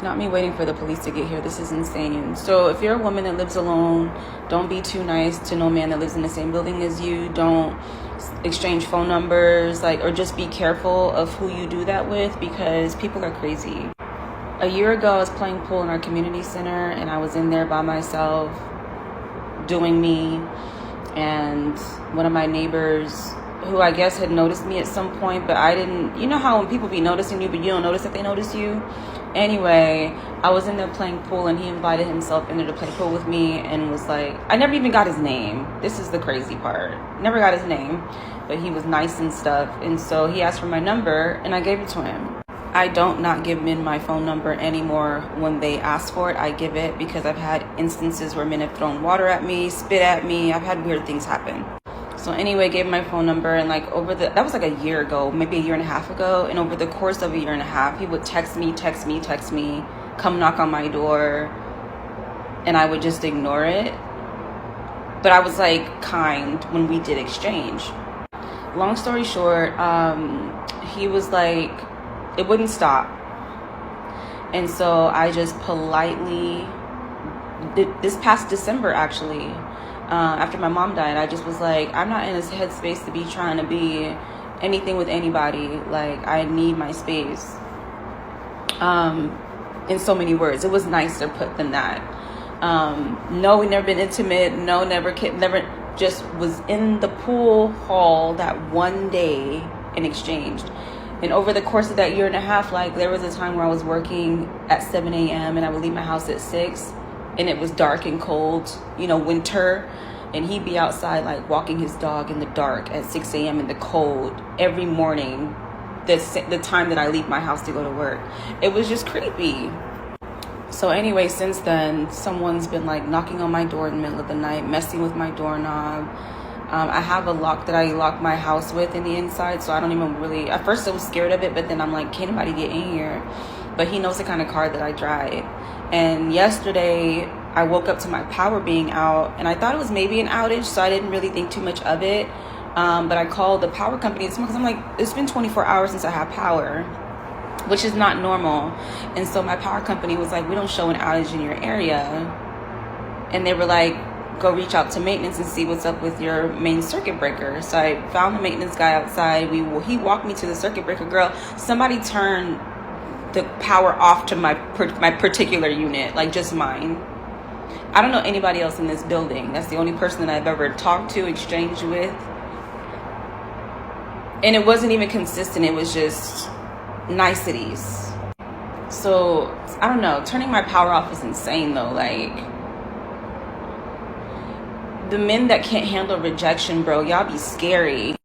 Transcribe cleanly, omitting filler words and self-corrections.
Not me waiting for the police to get here. This is insane. So if you're a woman that lives alone, don't be too nice to no man that lives in the same building as you. Don't exchange phone numbers, or just be careful of who you do that with, because people are crazy. A year ago, I was playing pool in our community center, and I was in there by myself doing me, and one of my neighbors, who I guess had noticed me at some point, but I didn't. You know how when people be noticing you, but you don't notice that they notice you? Anyway, I was in there playing pool, and he invited himself in there to play pool with me, and was like, I never even got his name. This is the crazy part. Never got his name, but he was nice and stuff. And so he asked for my number, and I gave it to him. I don't not give men my phone number anymore. When they ask for it, I give it, because I've had instances where men have thrown water at me, spit at me. I've had weird things happen. So anyway, gave him my phone number, and that was a year ago, maybe a year and a half ago. And over the course of a year and a half, he would text me, come knock on my door, and I would just ignore it. But I was kind when we did exchange. Long story short, he was it wouldn't stop. And so I just politely, this past December actually, after my mom died, I just was I'm not in this headspace to be trying to be anything with anybody. I need my space. In so many words, it was nicer put than that. No, we never been intimate. No, never, just was in the pool hall that one day and exchanged. And over the course of that year and a half, there was a time where I was working at 7 a.m. and I would leave my house at 6, and it was dark and cold, winter. And he'd be outside, walking his dog in the dark at 6 a.m. in the cold every morning, the time that I leave my house to go to work. It was just creepy. So anyway, since then, someone's been knocking on my door in the middle of the night, messing with my doorknob. I have a lock that I lock my house with in the inside, so I don't even really, at first I was scared of it, but then I'm can't anybody get in here? But he knows the kind of car that I drive. And yesterday, I woke up to my power being out, and I thought it was maybe an outage, so I didn't really think too much of it. But I called the power company this morning, because I'm it's been 24 hours since I have power, which is not normal. And so my power company was we don't show an outage in your area. And they were go reach out to maintenance and see what's up with your main circuit breaker. So I found the maintenance guy outside. He walked me to the circuit breaker. Girl, somebody turned the power off to my particular unit, just mine. I don't know anybody else in this building. That's the only person that I've ever talked to, exchanged with. And it wasn't even consistent. It was just niceties. So, I don't know. Turning my power off is insane, though. The men that can't handle rejection, bro, y'all be scary.